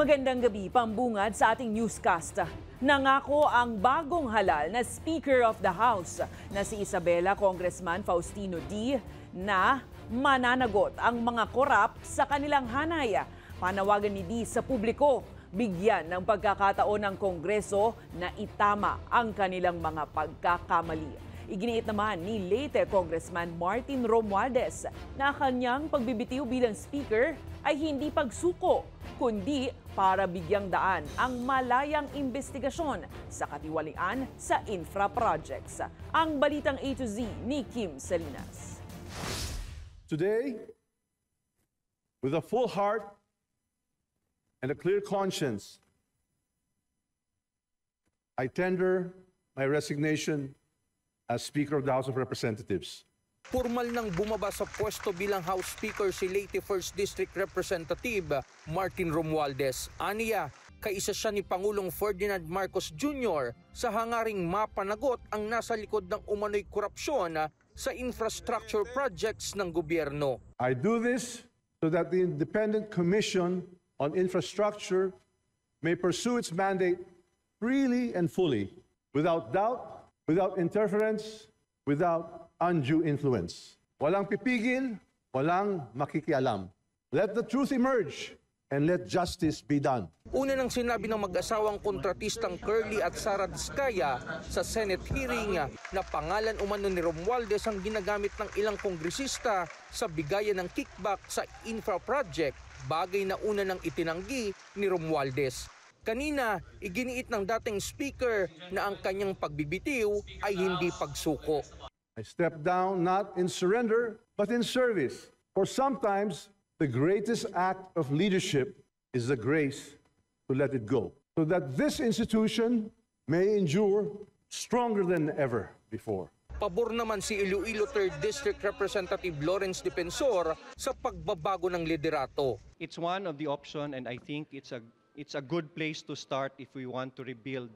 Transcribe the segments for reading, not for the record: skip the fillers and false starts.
Magandang gabi, pambungad sa ating newscast. Nangako ang bagong halal na Speaker of the House na si Isabela Congressman Faustino D. na mananagot ang mga korap sa kanilang hanay. Panawagan ni D sa publiko, bigyan ng pagkakataon ng Kongreso na itama ang kanilang mga pagkakamali. Iginiit naman ni late Congressman Martin Romualdez na kanyang pagbibitiw bilang Speaker ay hindi pagsuko, kundi para bigyang daan ang malayang investigasyon sa katiwalian sa infra projects. Ang balitang A to Z ni Kim Salinas. Today, with a full heart and a clear conscience, I tender my resignation as Speaker of the House of Representatives. Formal nang bumaba sa pwesto bilang House Speaker si Leyte 1st District Representative Martin Romualdez. Aniya, kaisa siya ni Pangulong Ferdinand Marcos Jr. sa hangaring mapanagot ang nasa likod ng umano'y korupsyon sa infrastructure projects ng gobyerno. I do this so that the Independent Commission on Infrastructure may pursue its mandate freely and fully, without doubt, without interference, without undue influence. Walang pipigil, walang makikialam. Let the truth emerge and let justice be done. Una nang sinabi ng mag-asawang kontratistang Curly at Sara Diskaya sa Senate hearing na pangalan umano ni Romualdez ang ginagamit ng ilang kongresista sa bigayan ng kickback sa infra project, bagay na una nang itinanggi ni Romualdez. Kanina, iginiit ng dating speaker na ang kanyang pagbibitiw ay hindi pagsuko. I step down not in surrender, but in service. For sometimes, the greatest act of leadership is the grace to let it go, so that this institution may endure stronger than ever before. Pabor naman si Iloilo 3rd District Representative Lawrence Defensor sa pagbabago ng liderato. It's one of the option, and I think it's a good place to start if we want to rebuild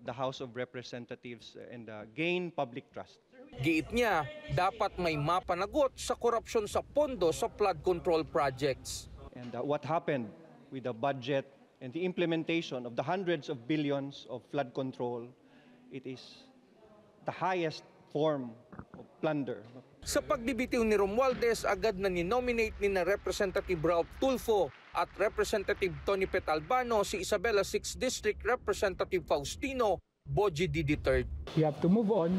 the House of Representatives and gain public trust. Giit niya, dapat may mapanagot sa korupsyon sa pondo sa flood control projects. And what happened with the budget and the implementation of the hundreds of billions of flood control, it is the highest form of plunder. Sa pagbibitiw ni Romualdez, agad na ninominate ni na Representative Ralph Tulfo at Representative Tony Petalbano si Isabela 6th District Representative Faustino Boji D. III. We have to move on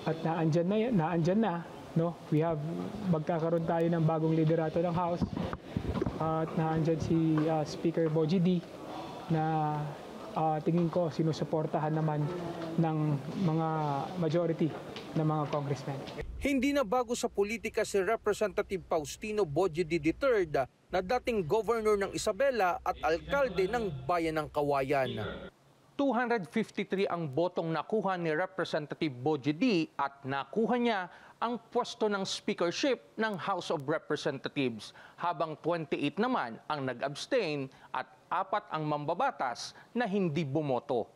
at naandyan na, no? We have magkakaroon tayo ng bagong liderato ng House at naandyan si Speaker Boji D. na tingin ko sinusuportahan naman ng mga majority ng mga congressmen. Hindi na bago sa politika si Representative Faustino Boji D. III na dating governor ng Isabela at alkalde ng Bayan ng Kawayan. 253 ang botong nakuha ni Representative Boji D. at nakuha niya ang pwesto ng speakership ng House of Representatives, habang 28 naman ang nag-abstain at 4 ang mambabatas na hindi bumoto.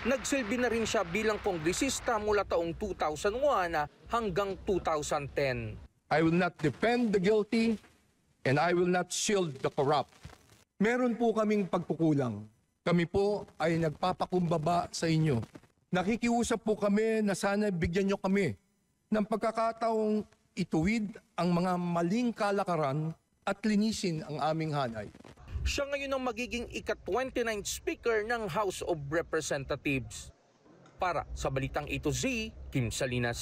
Nagsilbi na rin siya bilang kongresista mula taong 2001 hanggang 2010. I will not defend the guilty and I will not shield the corrupt. Meron po kaming pagkukulang. Kami po ay nagpapakumbaba sa inyo. Nakikiusap po kami na sana bigyan nyo kami ng pagkakataong ituwid ang mga maling kalakaran at linisin ang aming hanay. Siya ngayon ang magiging ika-29th Speaker ng House of Representatives. Para sa Balitang A to Z, Kim Salinas.